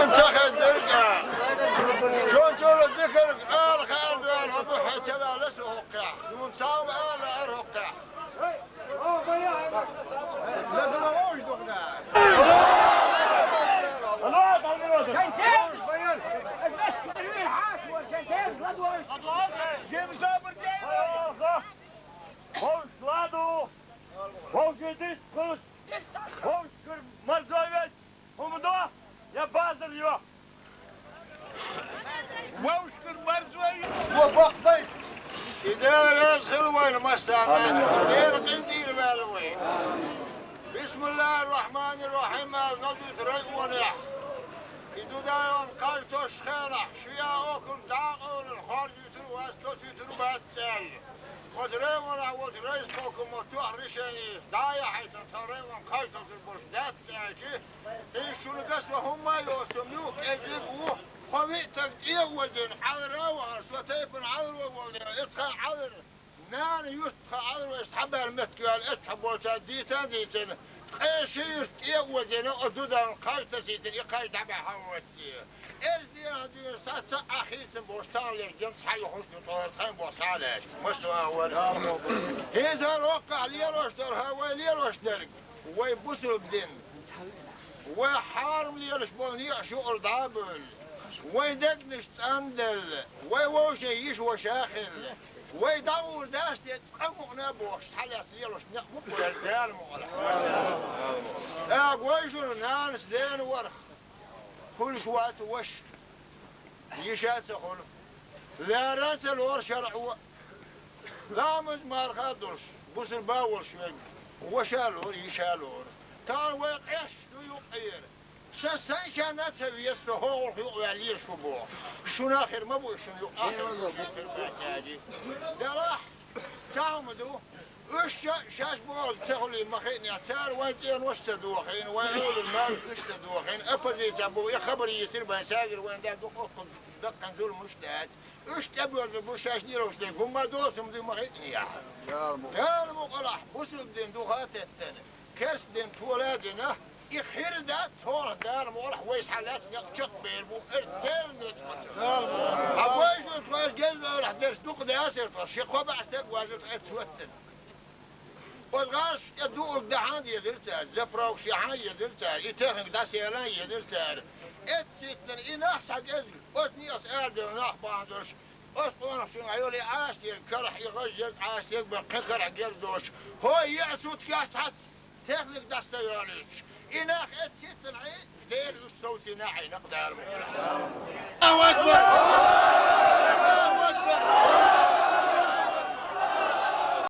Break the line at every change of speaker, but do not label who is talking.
انت خزرقة شون تقول الذكر قال خير دار ابو حسب لسه وقع شون صاب انا ارقع وبقضي إذا رزخ وين مستعمل غير قنديل بالوين بسم الله الرحمن الرحيم نجد ريونح إذا دايون قلتوش خيرح شيا أكل داقون الخارج يترو أستوس يترو باتسال وزريونح وزريس كوكم متوح رشاني دايا حيث تريون قلتوس البرشدات سالشي إيشو لقسوة هما يوستميوك إذيقوه خويتك وزن حضر أوهر سوتيبن عذر وولي اتخى عذر نان يتخى عذر ويسحبها المتكال اسحب وتديتان ديتان خيشير وزن أدودا قايتا سيتن إقاي دعبا حواتي إيش دين هدين ساتسا أخيسن بوشتان ليش جنس حي حسن طوال خيم بوصالش مستوى أول هيزا الوقع ليروش در هواي ليروش درق ويبسوا بدين ويحارم ليروش بولنيع شو أردابل ويدقنش صندل ويوشيش وشاخل ويدور داش يتقمق نابوش حل يسليلوش نقمق ويردال مغلق اقويشون نانس دين ورخ كل شوات وش يشات سخل لا رانس الور شرع لا مزمار خادرش بوس الباول شوي وشالور يشالور كان ويقيش ويقير سنشان نتسوي يسفهور يقوى شبوع شون آخر ما بوش شون آخر في الباتاجي دراح تعمدوا وش شاش بقول تسهلي مخيني أسار وانتين وش تدوخين ويقول المال وش تدوخين أبدي تبو يخبري يصير بنساجر وين دا دقوق دقن زول مشتات وش تبوا البوشاش نيروش دين هم دوسهم دي مخيني يا كان مقلح بوسل دين دوخات التاني كاس دين تولادنا يخير ذات صور دار مولح ويس حالات يقشق بيربو ايش دير نتفشل عبويش وتواش جزء راح دير سدوق دياسر تشيق وبعث تقوازو تتوتن والغاش يدوق دعان يدرسار زفراوك شيحان يدرسار يتخنق دا سيلان يدرسار اتسيتن إناحس حق ازل اسني اسئل دير ناح باندرش اسطونا شنو عيولي عاشر كرح يغجر عاشر بقكر عقردوش هو يعسوت كاس حد تخنق دا سيلانيش إناخ اتسيتن عيد دير الصوت ناحي نقدر